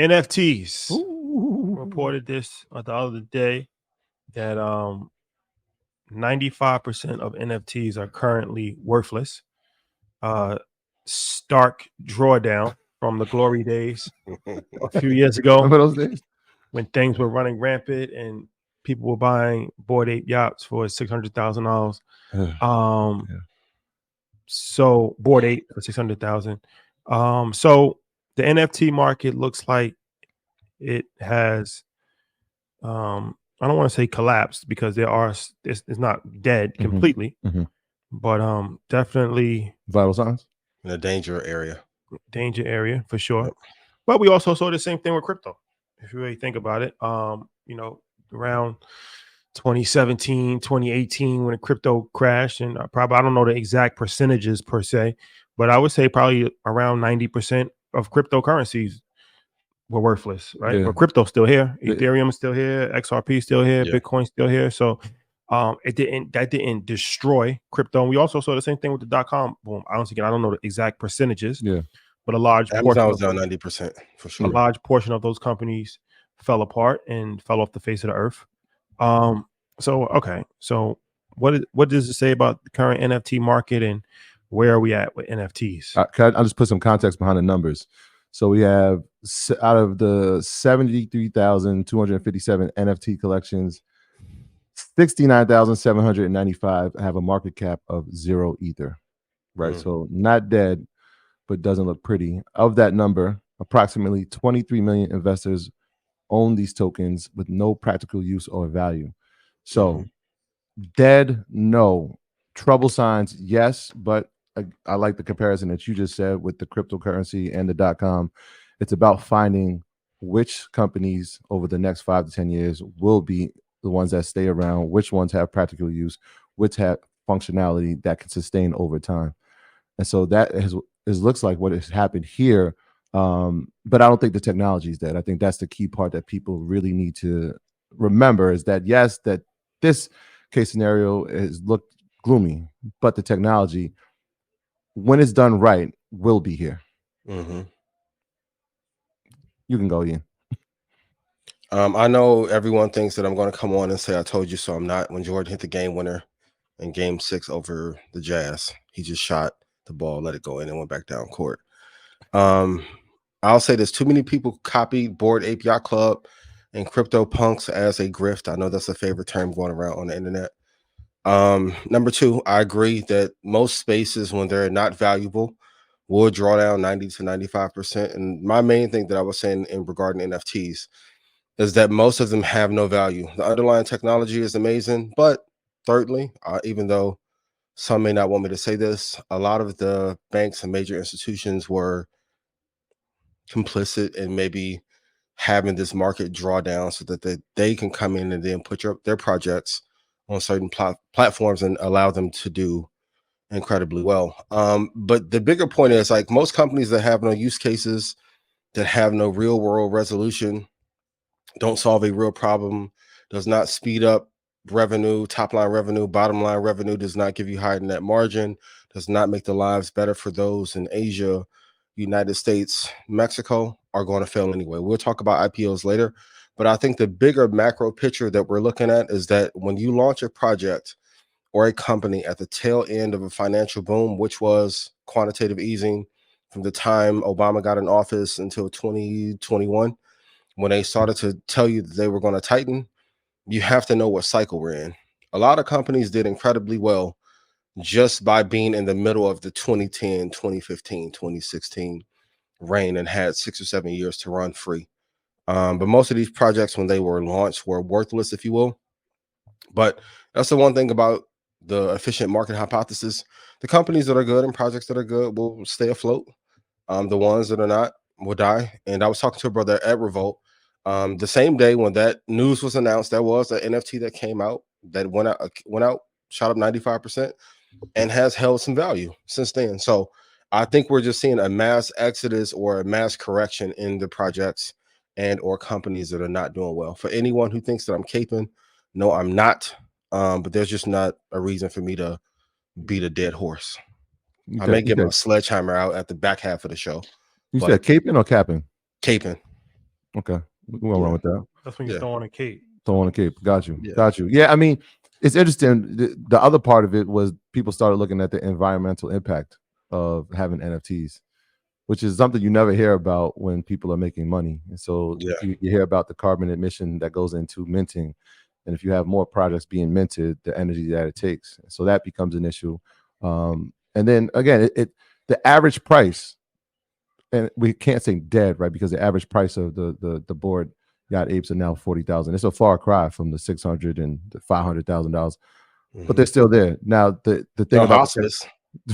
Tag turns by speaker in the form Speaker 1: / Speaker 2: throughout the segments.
Speaker 1: NFTs
Speaker 2: Ooh.
Speaker 1: reported this the other day that 95% of NFTs are currently worthless. Stark drawdown from the glory days a few years ago.
Speaker 2: Remember those days?
Speaker 1: When things were running rampant and people were buying Bored Ape yachts for $600,000.
Speaker 2: Yeah.
Speaker 1: So Bored Ape for 600,000. So the NFT market looks like it has I don't want to say collapsed because it's not dead completely, but definitely
Speaker 2: vital signs
Speaker 3: in a danger area
Speaker 1: for sure. Yep. But we also saw the same thing with crypto. If you really think about it, around 2017, 2018, when the crypto crashed, and I don't know the exact percentages per se, but I would say probably around 90% of cryptocurrencies were worthless, right? Yeah. But crypto's still here, Ethereum is still here, XRP is still here, Bitcoin's still here. So that didn't destroy crypto. And we also saw the same thing with the .com boom. I don't know the exact percentages.
Speaker 2: Yeah.
Speaker 1: But a large
Speaker 3: Amazon was down 90% for sure.
Speaker 1: A large portion of those companies fell apart and fell off the face of the earth. So what does it say about the current NFT market and where are we at with NFTs?
Speaker 2: I'll just put some context behind the numbers. So we have, out of the 73,257 NFT collections, 69,795 have a market cap of 0 Ether, right? So not dead, but doesn't look pretty. Of that number, approximately 23 million investors own these tokens with no practical use or value. So dead, no. Trouble signs, yes, but I like the comparison that you just said with the cryptocurrency and the .com. It's about finding which companies over the next 5 to 10 years will be the ones that stay around, which ones have practical use, which have functionality that can sustain over time. And so that looks like what has happened here. But I don't think the technology is dead. I think that's the key part that people really need to remember is that, yes, that this case scenario has looked gloomy, but the technology, when it's done right, will be here. You can go, Ian.
Speaker 3: I know everyone thinks that I'm going to come on and say I told you so. I'm not. When Jordan hit the game winner in Game 6 over the Jazz, he just shot the ball, let it go in, and went back down court. I'll say this: too many people copied Bored Ape Yacht Club and crypto punks as a grift. I know that's a favorite term going around on the internet. Number 2, I agree that most spaces, when they're not valuable, will draw down 90 to 95%. And my main thing that I was saying in regarding NFTs is that most of them have no value. The underlying technology is amazing, but thirdly, even though some may not want me to say this, a lot of the banks and major institutions were complicit in maybe having this market draw down so that they can come in and then put their projects on certain platforms and allow them to do incredibly well. But the bigger point is, like, most companies that have no use cases, that have no real world resolution, don't solve a real problem, does not speed up revenue, top line revenue, bottom line revenue, does not give you higher net margin, does not make the lives better for those in Asia, United States, Mexico, are going to fail anyway. We'll talk about IPOs later, but I think the bigger macro picture that we're looking at is that when you launch a project or a company at the tail end of a financial boom, which was quantitative easing from the time Obama got in office until 2021, when they started to tell you that they were going to tighten, you have to know what cycle we're in. A lot of companies did incredibly well just by being in the middle of the 2010, 2015, 2016 reign and had 6 or 7 years to run free. But most of these projects, when they were launched, were worthless, if you will. But that's the one thing about the efficient market hypothesis. The companies that are good and projects that are good will stay afloat. The ones that are not will die. And I was talking to a brother at Revolt. The same day when that news was announced, there was an NFT that came out that went out, shot up 95%, and has held some value since then. So I think we're just seeing a mass exodus or a mass correction in the projects and or companies that are not doing well. For anyone who thinks that I'm caping, no, I'm not. But there's just not a reason for me to beat a dead horse. I may get my sledgehammer out at the back half of the show.
Speaker 2: You said caping or capping?
Speaker 3: Caping.
Speaker 2: Okay, we won't run with that.
Speaker 1: That's when you throw on a cape.
Speaker 2: Throw on a cape. Got you. Yeah, I mean, it's interesting. The other part of it was people started looking at the environmental impact of having NFTs, which is something you never hear about when people are making money. And so you hear about the carbon emission that goes into minting. And if you have more projects being minted, the energy that it takes. So that becomes an issue. And then again, the average price, and we can't say dead, right? Because the average price of the board Yacht Apes are now 40,000. It's a far cry from the $600,000 and the $500,000, but they're still there. Now the thing about
Speaker 3: hospice,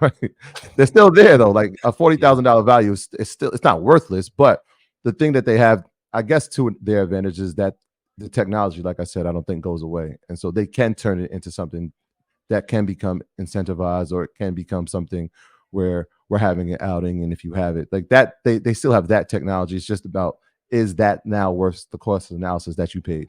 Speaker 2: right? They're still there though. Like a $40,000 value is still, it's not worthless, but the thing that they have, I guess, to their advantage is that the technology, like I said, I don't think goes away, and so they can turn it into something that can become incentivized, or it can become something where we're having an outing, and if you have it like that, they still have that technology. It's just about, is that now worth the cost of analysis that you paid?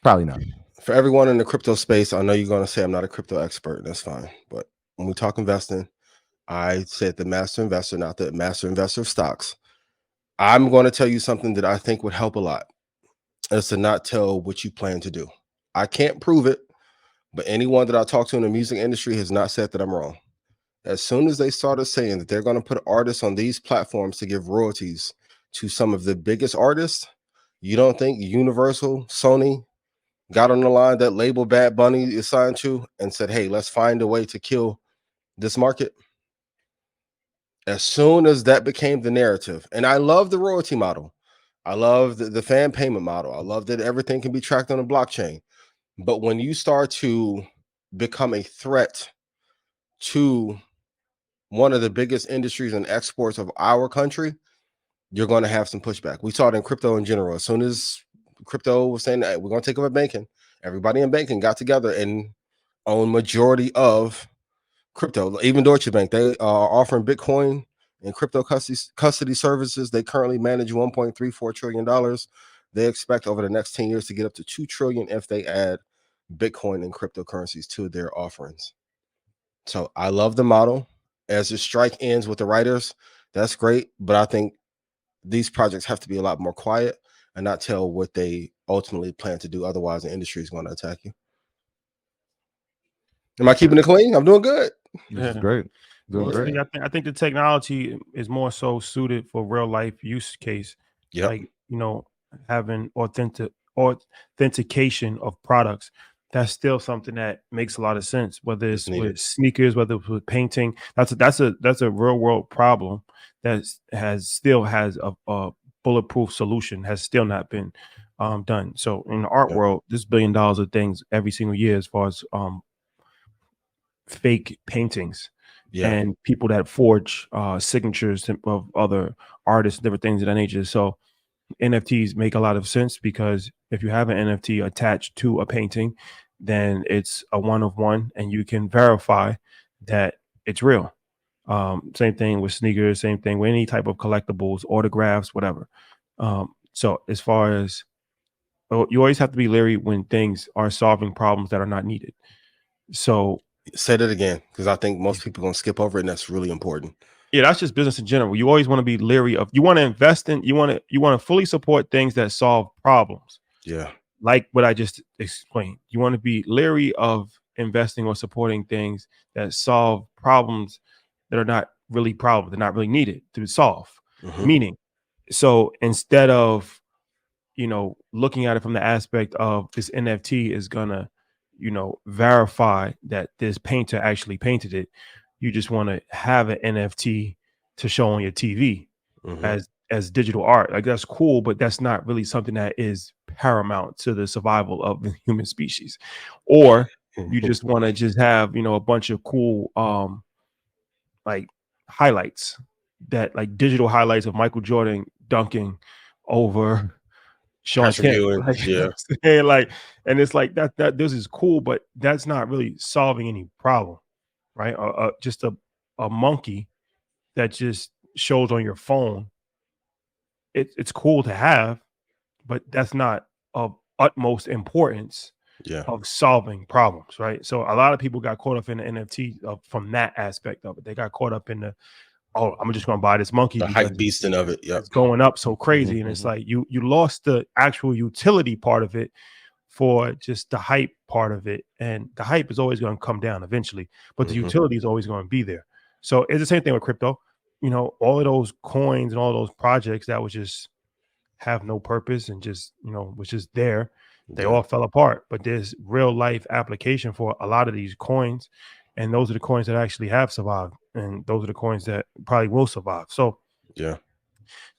Speaker 2: Probably not.
Speaker 3: For everyone in the crypto space, I know you're going to say I'm not a crypto expert. That's fine. But when we talk investing, I said the master investor, not the master investor of stocks. I'm going to tell you something that I think would help a lot, is to not tell what you plan to do. I can't prove it, but anyone that I talk to in the music industry has not said that I'm wrong. As soon as they started saying that they're going to put artists on these platforms to give royalties to some of the biggest artists, you don't think Universal, Sony got on the line that label Bad Bunny is signed to and said, hey, let's find a way to kill this market? As soon as that became the narrative, and I love the royalty model, I love the fan payment model, I love that everything can be tracked on a blockchain. But when you start to become a threat to one of the biggest industries and exports of our country, you're going to have some pushback. We saw it in crypto in general. As soon as crypto was saying that we're going to take over banking, everybody in banking got together and owned majority of crypto. Even Deutsche Bank, they are offering Bitcoin and crypto custody services. They currently manage $1.34 trillion. They expect over the next 10 years to get up to $2 trillion if they add Bitcoin and cryptocurrencies to their offerings. So I love the model. As the strike ends with the writers, that's great. But I think these projects have to be a lot more quiet and not tell what they ultimately plan to do. Otherwise, the industry is going to attack you. Am I keeping it clean? I'm doing good.
Speaker 2: This is great. Doing great.
Speaker 1: I think the technology is more so suited for real life use case.
Speaker 3: Yep.
Speaker 1: Like, having authentication of products. That's still something that makes a lot of sense. Whether it's with sneakers, whether it's with painting, that's a real world problem that still has a bulletproof solution, has still not been done. So in the art world, there's $1 billion of things every single year as far as fake paintings and people that forge signatures of other artists, different things of that nature. So NFTs make a lot of sense, because if you have an NFT attached to a painting, then it's a one of one, and you can verify that it's real. Same thing with sneakers, same thing with any type of collectibles, autographs, whatever. So as far as, you always have to be leery when things are solving problems that are not needed. So
Speaker 3: say that again, because I think most people are going to skip over it, and that's really important.
Speaker 1: Yeah, that's just business in general. You always want to be leery of, you want to invest in, you want to fully support things that solve problems.
Speaker 3: Yeah.
Speaker 1: Like what I just explained. You want to be leery of investing or supporting things that solve problems that are not really problems, they're not really needed to solve. Meaning, so instead of, looking at it from the aspect of this NFT is gonna, verify that this painter actually painted it, you just want to have an NFT to show on your TV as digital art. Like, that's cool, but that's not really something that is paramount to the survival of the human species. Or you just want to just have, a bunch of cool like highlights, that like digital highlights of Michael Jordan dunking over Sean Kemp. And it's like that this is cool, but that's not really solving any problem, right? Just a monkey that just shows on your phone. It's cool to have, but that's not of utmost importance of solving problems, right? So a lot of people got caught up in the NFT from that aspect of it. They got caught up in the oh, I'm just going to buy this monkey
Speaker 3: The
Speaker 1: because
Speaker 3: hype beasting of it. Yeah.
Speaker 1: it's going up so crazy. And it's
Speaker 2: Mhm.
Speaker 1: like you lost the actual utility part of it for just the hype part of it. And the hype is always going to come down eventually, but the utility is always going to be there. So it's the same thing with crypto. You know, all of those coins and all those projects that was just have no purpose and just, you know, was just there, they
Speaker 3: Yeah.
Speaker 1: all fell apart. But there's real life application for a lot of these coins. And those are the coins that actually have survived. And those are the coins that probably will survive. So
Speaker 3: Yeah.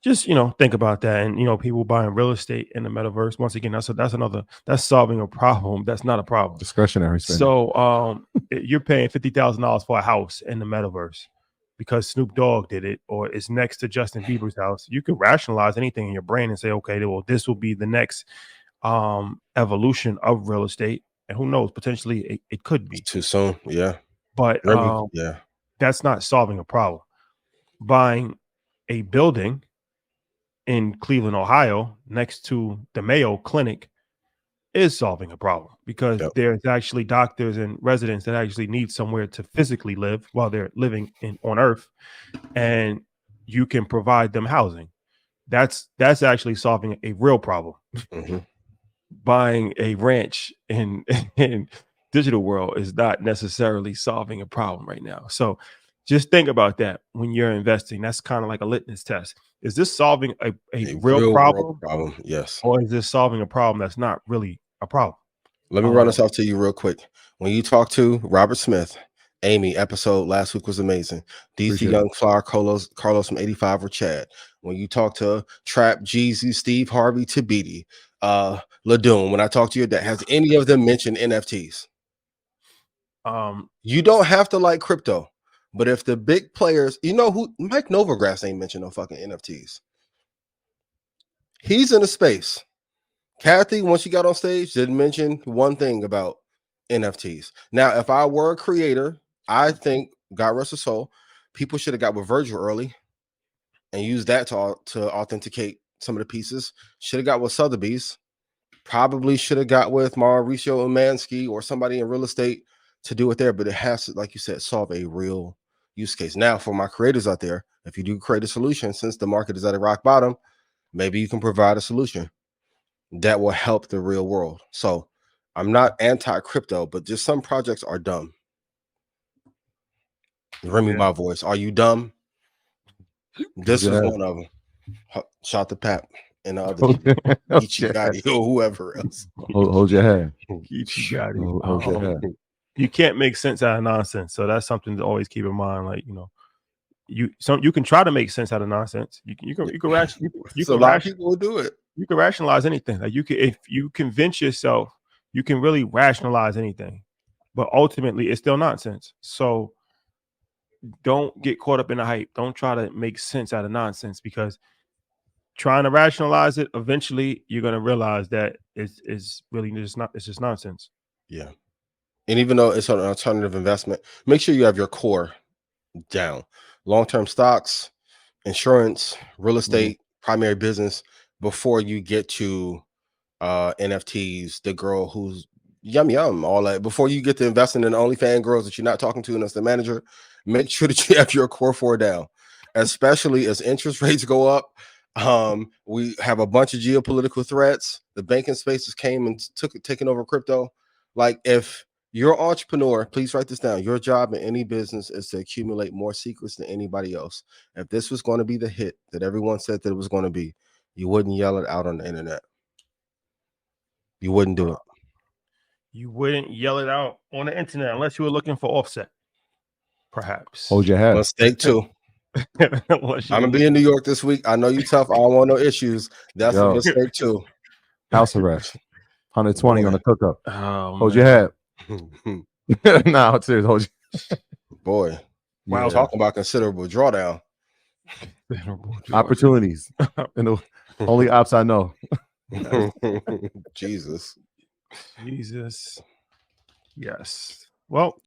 Speaker 1: just, you know, think about that. And, you know, people buying real estate in the metaverse. Once again, that's solving a problem. That's not a problem.
Speaker 2: Discretionary spending.
Speaker 1: So you're paying $50,000 for a house in the metaverse because Snoop Dogg did it, or it's next to Justin Bieber's house. You can rationalize anything in your brain and say, okay, well, this will be the next evolution of real estate. And who knows, potentially it could be.
Speaker 3: Too soon. Yeah.
Speaker 1: But
Speaker 3: Yeah.
Speaker 1: that's not solving a problem. Buying a building in Cleveland, Ohio, next to the Mayo Clinic is solving a problem because
Speaker 3: Yep.
Speaker 1: there's actually doctors and residents that actually need somewhere to physically live while they're living on Earth, and you can provide them housing. That's actually solving a real problem.
Speaker 3: Mhm.
Speaker 1: Buying a ranch in in digital world is not necessarily solving a problem right now. So just think about that when you're investing. That's kind of like a litmus test. Is this solving a real
Speaker 3: real
Speaker 1: problem,
Speaker 3: world problem. Yes.
Speaker 1: or is this solving a problem that's not really a problem?
Speaker 3: Let me run this off to you real quick. When you talk to Robert Smith, Amy, episode last week was amazing. DC
Speaker 2: Appreciate
Speaker 3: Young Flower, Carlos from 85 or Chad. When you talk to Trap, Jeezy, Steve Harvey, Tabiti, Ladoon, when I talk to your dad, has any of them mentioned NFTs? You don't have to like crypto, but if the big players, you know who, Mike Novogratz ain't mentioned no fucking NFTs. He's in a space. Kathy, when she got on stage, didn't mention one thing about NFTs. Now, if I were a creator, I think, God rest his soul, people should have got with Virgil early and used that to authenticate some of the pieces. Should have got with Sotheby's. Probably should have got with Mauricio Umansky or somebody in real estate to do it there. But it has to, like you said, solve a real use case. Now, for my creators out there, if you do create a solution, since the market is at a rock bottom, maybe you can provide a solution that will help the real world. So I'm not anti-crypto, but just some projects are dumb. Remy, my voice. Are you dumb? This is one of them. Shout to Pap and the other Ichigati or whoever else.
Speaker 2: Hold your head.
Speaker 1: Ichigati.
Speaker 2: Hold your head.
Speaker 1: You can't make sense out of nonsense. So that's something to always keep in mind. Like, you know, you can try to make sense out of nonsense. You can
Speaker 3: So a lot of people will do it.
Speaker 1: You can rationalize anything. Like if you convince yourself, you can really rationalize anything, but ultimately it's still nonsense. So don't get caught up in the hype. Don't try to make sense out of nonsense, because trying to rationalize it, eventually you're going to realize that it's really just not, it's just nonsense.
Speaker 3: Yeah. And even though it's an alternative investment, make sure you have your core down. Long-term stocks, insurance, real estate, primary business, before you get to NFTs, the girl who's yum, all that. Before you get to investing in OnlyFans girls that you're not talking to and as the manager, make sure that you have your core four down, especially as interest rates go up. We have a bunch of geopolitical threats. The banking spaces came and taken over crypto. Like, if you're an entrepreneur, please write this down. Your job in any business is to accumulate more secrets than anybody else. If this was going to be the hit that everyone said that it was going to be, you wouldn't yell it out on the internet. You wouldn't do it.
Speaker 1: You wouldn't yell it out on the internet unless you were looking for offset, perhaps.
Speaker 2: Hold your head.
Speaker 3: Mistake too. I'm gonna be in New York this week. I know you tough. I don't want no issues. That's a mistake too.
Speaker 2: House arrest. 120 on the cook up.
Speaker 1: Oh,
Speaker 2: hold your head. Nah, I'm serious. Hold your
Speaker 3: boy. Wow, talking about considerable drawdown.
Speaker 2: Opportunities. And the only ops I know.
Speaker 3: Jesus.
Speaker 1: Yes. Well,